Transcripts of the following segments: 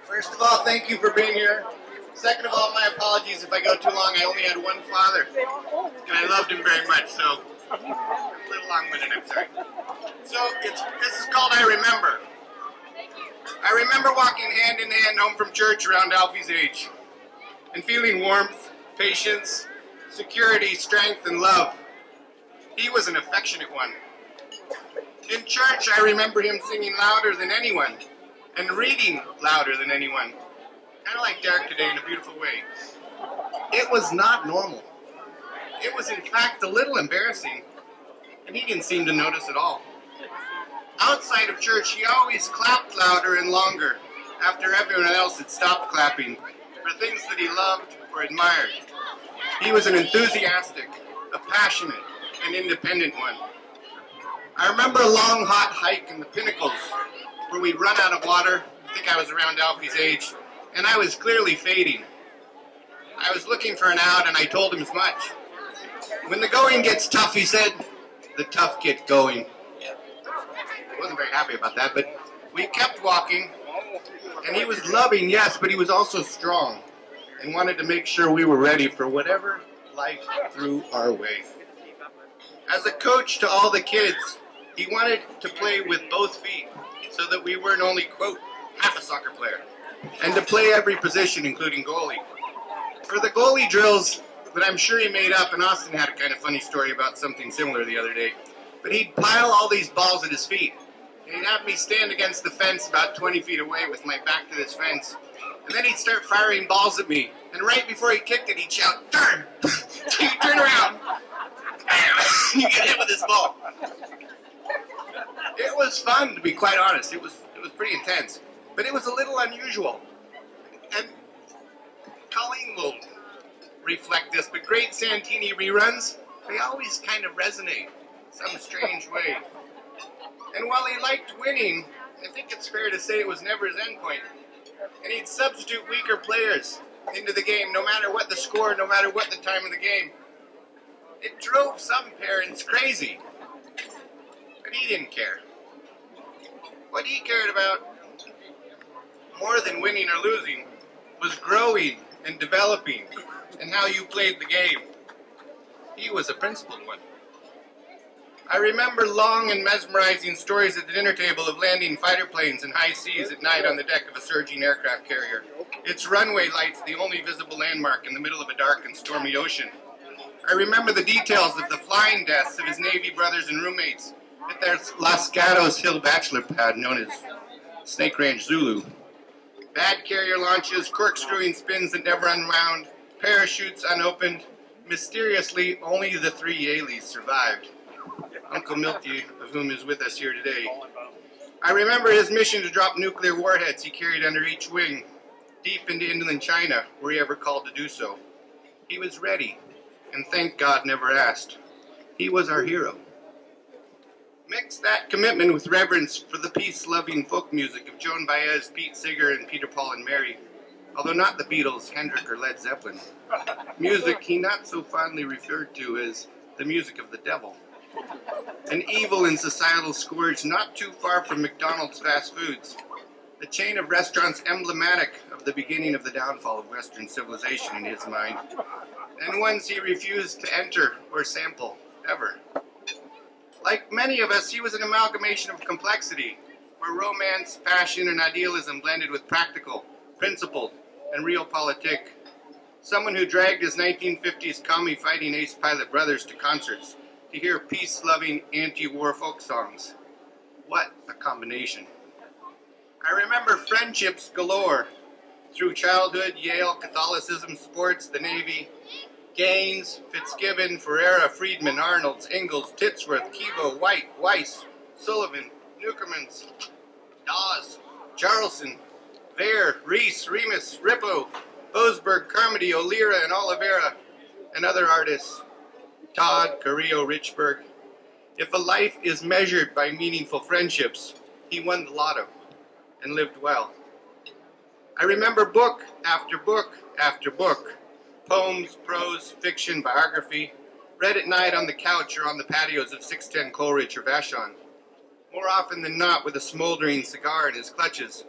First of all, thank you for being here. Second of all, my apologies if I go too long. I only had one father, and I loved him very much, so a little long-winded, I'm sorry. So, this is called I Remember. I remember walking hand in hand home from church around Alfie's age, and feeling warmth, patience, security, strength, and love. He was an affectionate one. In church, I remember him singing louder than anyone, and reading louder than anyone. Kind of like Derek today in a beautiful way. It was not normal. It was in fact a little embarrassing, and he didn't seem to notice at all. Outside of church, he always clapped louder and longer after everyone else had stopped clapping for things that he loved or admired. He was an enthusiastic, a passionate, and independent one. I remember a long, hot hike in the Pinnacles where we'd run out of water. I think I was around Alfie's age, and I was clearly fading. I was looking for an out, and I told him as much. When the going gets tough, he said, the tough get going. I wasn't very happy about that, but we kept walking, and he was loving, yes, but he was also strong, and wanted to make sure we were ready for whatever life threw our way. As a coach to all the kids, he wanted to play with both feet so that we weren't only, quote, half a soccer player, and to play every position, including goalie. For the goalie drills that I'm sure he made up, and Austin had a kind of funny story about something similar the other day, but he'd pile all these balls at his feet, and he'd have me stand against the fence about 20 feet away with my back to this fence, and then he'd start firing balls at me, and right before he kicked it, he'd shout, turn! You turn around, you get hit with this ball. It was fun, to be quite honest. It was pretty intense, but it was a little unusual. And Colleen will reflect this, but great Santini reruns, they always kind of resonate some strange way. And while he liked winning, I think it's fair to say it was never his endpoint. And he'd substitute weaker players into the game, no matter what the score, no matter what the time of the game. It drove some parents crazy, but he didn't care. What he cared about, more than winning or losing, was growing and developing and how you played the game. He was a principled one. I remember long and mesmerizing stories at the dinner table of landing fighter planes in high seas at night on the deck of a surging aircraft carrier. Its runway lights the only visible landmark in the middle of a dark and stormy ocean. I remember the details of the flying deaths of his Navy brothers and roommates at their Los Gatos Hill bachelor pad known as Snake Ranch Zulu. Bad carrier launches, corkscrewing spins that never unwound, parachutes unopened. Mysteriously, only the 3 Yaleys survived. Uncle Milty, of whom is with us here today. I remember his mission to drop nuclear warheads he carried under each wing, deep into inland China, were he ever called to do so. He was ready, and thank God never asked. He was our hero. Mix that commitment with reverence for the peace-loving folk music of Joan Baez, Pete Seeger, and Peter, Paul, and Mary, although not the Beatles, Hendrix, or Led Zeppelin. Music he not so fondly referred to as the music of the devil. An evil and societal scourge not too far from McDonald's fast foods, the chain of restaurants emblematic of the beginning of the downfall of Western civilization in his mind, and ones he refused to enter or sample, ever. Like many of us, he was an amalgamation of complexity, where romance, passion, and idealism blended with practical, principled, and realpolitik. Someone who dragged his 1950s commie-fighting ace pilot brothers to concerts to hear peace-loving, anti-war folk songs. What a combination. I remember friendships galore through childhood, Yale, Catholicism, sports, the Navy, Gaines, Fitzgibbon, Ferreira, Friedman, Arnolds, Ingalls, Titsworth, Kevo, White, Weiss, Sullivan, Newcomans, Dawes, Charleston, Vare, Reese, Remus, Rippo, Boasberg, Carmody, O'Leary, and Oliveira, and other artists, Todd, Carrillo, Richburg. If a life is measured by meaningful friendships, he won the lotto and lived well. I remember book after book after book, poems, prose, fiction, biography, read at night on the couch or on the patios of 610 Coleridge or Vashon. More often than not with a smoldering cigar in his clutches.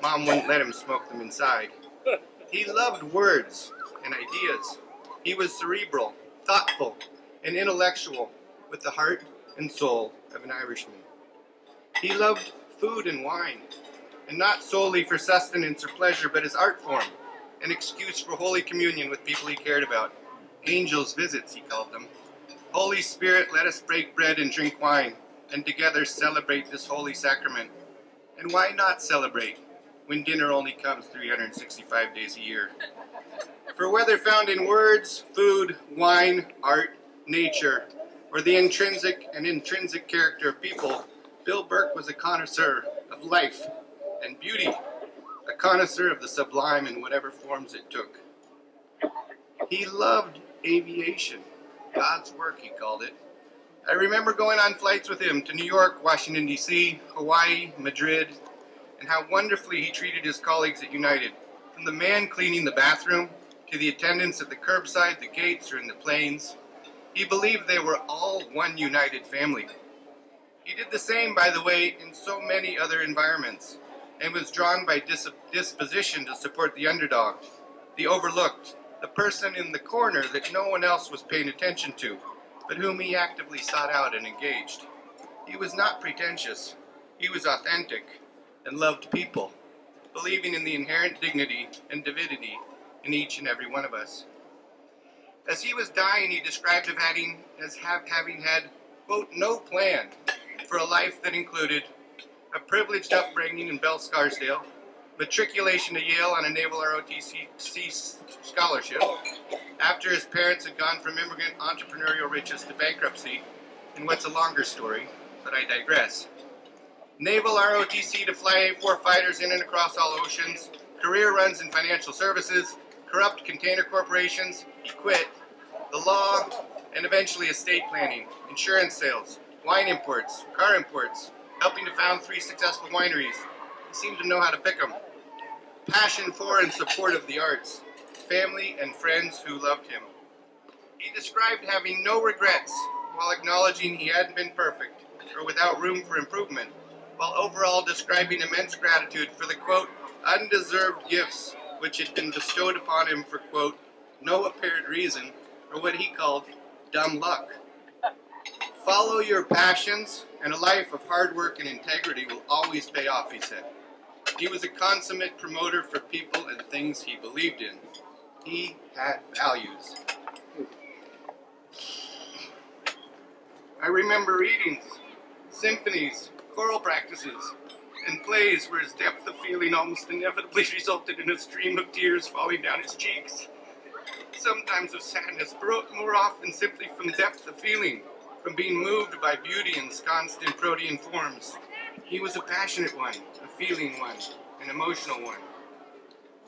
Mom wouldn't let him smoke them inside. He loved words and ideas. He was cerebral, thoughtful, and intellectual, with the heart and soul of an Irishman. He loved food and wine, and not solely for sustenance or pleasure, but as art form, an excuse for Holy Communion with people he cared about. Angels' visits, he called them. Holy Spirit, let us break bread and drink wine, and together celebrate this holy sacrament. And why not celebrate when dinner only comes 365 days a year? For whether found in words, food, wine, art, nature, or the intrinsic and intrinsic character of people, Bill Bourke was a connoisseur of life and beauty, a connoisseur of the sublime in whatever forms it took. He loved aviation, God's work, he called it. I remember going on flights with him to New York, Washington, D.C., Hawaii, Madrid, and how wonderfully he treated his colleagues at United, from the man cleaning the bathroom to the attendants at the curbside, the gates, or in the planes. He believed they were all one united family. He did the same, by the way, in so many other environments, and was drawn by disposition to support the underdog, the overlooked, the person in the corner that no one else was paying attention to, but whom he actively sought out and engaged. He was not pretentious. He was authentic and loved people, believing in the inherent dignity and divinity in each and every one of us. As he was dying, he described having had, quote, no plan for a life that included a privileged upbringing in Bell Scarsdale, matriculation to Yale on a naval ROTC scholarship, after his parents had gone from immigrant entrepreneurial riches to bankruptcy, in what's a longer story, but I digress. Naval ROTC to fly A-4 fighters in and across all oceans, career runs in financial services, corrupt container corporations, he quit, the law, and eventually estate planning, insurance sales, wine imports, car imports, helping to found 3 successful wineries. He seemed to know how to pick them. Passion for and support of the arts, family and friends who loved him. He described having no regrets while acknowledging he hadn't been perfect or without room for improvement, while overall describing immense gratitude for the, quote, undeserved gifts which had been bestowed upon him for, quote, no apparent reason, or what he called dumb luck. Follow your passions, and a life of hard work and integrity will always pay off, he said. He was a consummate promoter for people and things he believed in. He had values. I remember readings, symphonies, choral practices, and plays where his depth of feeling almost inevitably resulted in a stream of tears falling down his cheeks. Sometimes of sadness, but more often simply from depth of feeling, from being moved by beauty ensconced in protean forms. He was a passionate one, a feeling one, an emotional one.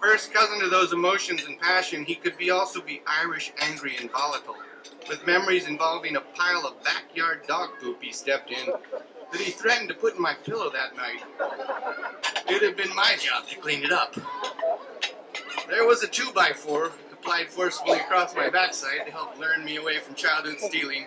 First cousin to those emotions and passion, he could also be Irish, angry, and volatile, with memories involving a pile of backyard dog poop he stepped in that he threatened to put in my pillow that night. It'd have been my job to clean it up. There was a 2x4 applied forcefully across my backside to help lure me away from childhood stealing,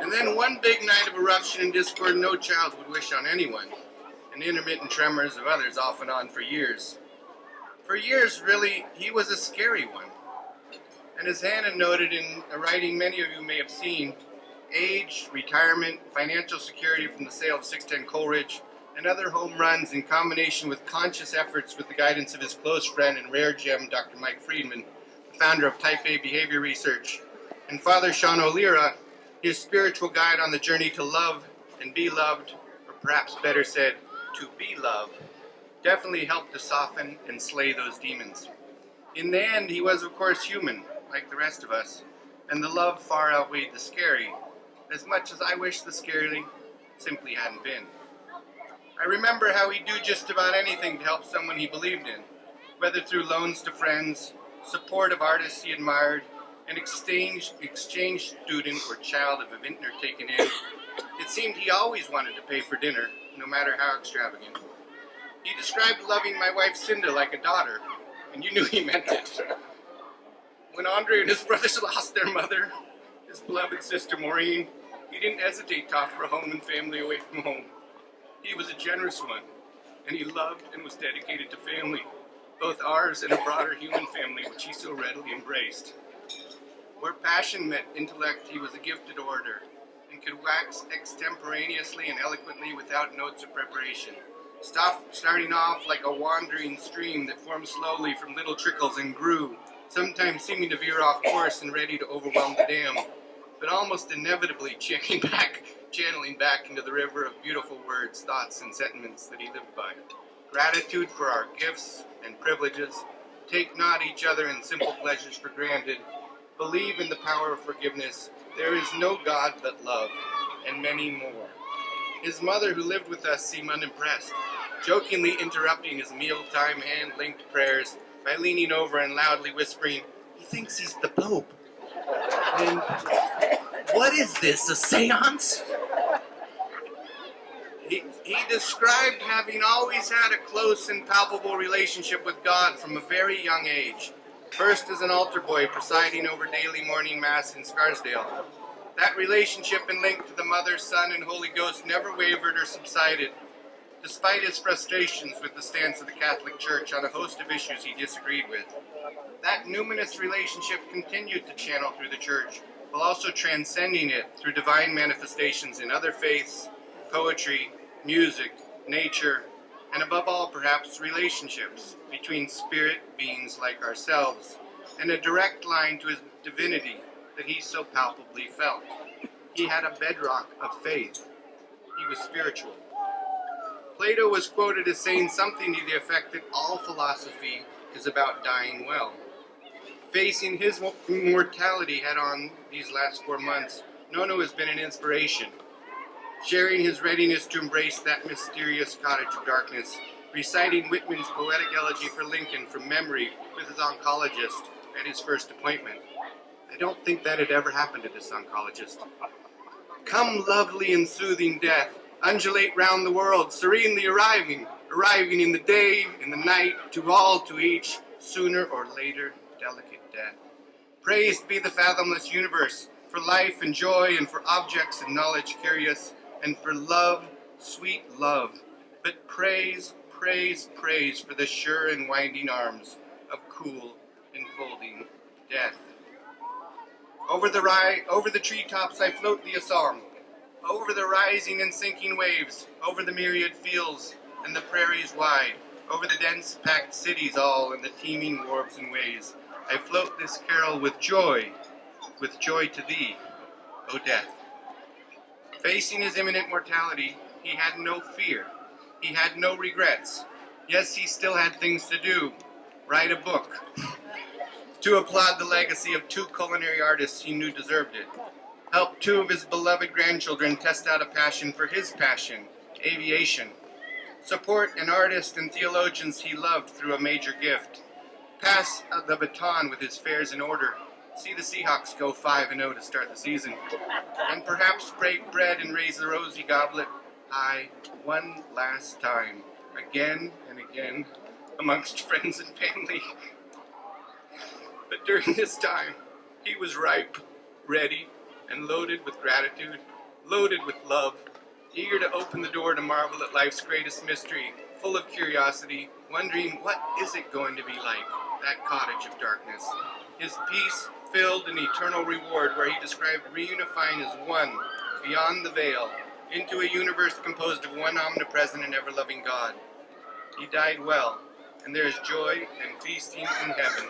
and then one big night of eruption and discord no child would wish on anyone, and intermittent tremors of others off and on for years. For years, really, he was a scary one. And as Hannah noted in a writing many of you may have seen, age, retirement, financial security from the sale of 610 Coleridge, and other home runs in combination with conscious efforts with the guidance of his close friend and rare gem, Dr. Mike Friedman, the founder of Type A Behavior Research, and Father Sean O'Leary, his spiritual guide on the journey to love and be loved, or perhaps better said, to be loved, definitely helped to soften and slay those demons. In the end, he was, of course, human, like the rest of us, and the love far outweighed the scary, as much as I wish the scary simply hadn't been. I remember how he'd do just about anything to help someone he believed in, whether through loans to friends, support of artists he admired, an exchange student or child of a vintner taken in. It seemed he always wanted to pay for dinner, no matter how extravagant. He described loving my wife Cinda like a daughter, and you knew he meant it. When Andre and his brothers lost their mother, his beloved sister Maureen, he didn't hesitate to offer a home and family away from home. He was a generous one, and he loved and was dedicated to family, both ours and a broader human family which he so readily embraced. Where passion met intellect, he was a gifted orator, and could wax extemporaneously and eloquently without notes of preparation, starting off like a wandering stream that formed slowly from little trickles and grew, sometimes seeming to veer off course and ready to overwhelm the dam, but almost inevitably channeling back into the river of beautiful words, thoughts, and sentiments that he lived by. Gratitude for our gifts and privileges. Take not each other and simple pleasures for granted. Believe in the power of forgiveness. There is no God but love, and many more. His mother, who lived with us, seemed unimpressed, jokingly interrupting his mealtime hand-linked prayers by leaning over and loudly whispering, "He thinks he's the Pope." And what is this, a seance? He described having always had a close and palpable relationship with God from a very young age, first as an altar boy presiding over daily morning mass in Scarsdale. That relationship and link to the Mother, Son, and Holy Ghost never wavered or subsided, despite his frustrations with the stance of the Catholic Church on a host of issues he disagreed with. That numinous relationship continued to channel through the Church, while also transcending it through divine manifestations in other faiths, poetry, music, nature, and above all, perhaps, relationships between spirit beings like ourselves, and a direct line to his divinity that he so palpably felt. He had a bedrock of faith. He was spiritual. Plato was quoted as saying something to the effect that all philosophy is about dying well. Facing his mortality head-on these last 4 months, Nono has been an inspiration, sharing his readiness to embrace that mysterious cottage of darkness, reciting Whitman's poetic elegy for Lincoln from memory with his oncologist at his first appointment. I don't think that had ever happened to this oncologist. Come, lovely and soothing death, undulate round the world, serenely arriving in the day, in the night, to all, to each, sooner or later, delicate death. Praised be the fathomless universe, for life and joy, and for objects and knowledge curious, and for love, sweet love. But praise, praise, praise for the sure and winding arms of cool, enfolding death. Over the treetops I float thee a song, over the rising and sinking waves, over the myriad fields and the prairies wide, over the dense packed cities all and the teeming wharves and ways. I float this carol with joy to thee, O death. Facing his imminent mortality, he had no fear. He had no regrets. Yes, he still had things to do. Write a book. To applaud the legacy of 2 culinary artists he knew deserved it. Help 2 of his beloved grandchildren test out a passion for his passion, aviation. Support an artist and theologians he loved through a major gift. Pass the baton with his affairs in order. See the Seahawks go 5-0 to start the season. And perhaps break bread and raise the rosy goblet high one last time, again and again, amongst friends and family. But during this time, he was ripe, ready, and loaded with gratitude, loaded with love, eager to open the door to marvel at life's greatest mystery, full of curiosity, wondering what is it going to be like, that cottage of darkness. His peace-filled and eternal reward, where he described reunifying as one, beyond the veil, into a universe composed of one omnipresent and ever-loving God. He died well, and there is joy and feasting in heaven,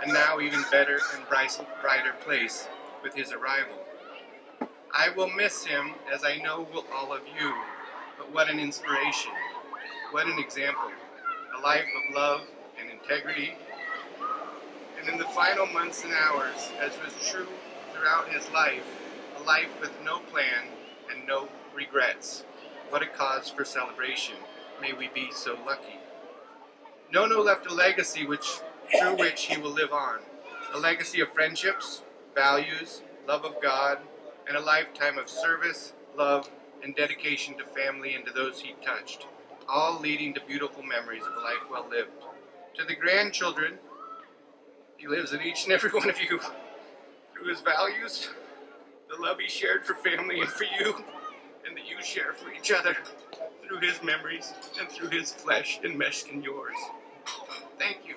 and now even better and brighter place with his arrival. I will miss him, as I know will all of you, but what an inspiration, what an example, a life of love and integrity. And in the final months and hours, as was true throughout his life, a life with no plan and no regrets. What a cause for celebration. May we be so lucky. Nono left a legacy through which he will live on. A legacy of friendships, values, love of God, and a lifetime of service, love, and dedication to family and to those he touched, all leading to beautiful memories of a life well lived. To the grandchildren, he lives in each and every one of you. Through his values, the love he shared for family and for you, and that you share for each other. through his memories and through his flesh enmeshed in yours. Thank you.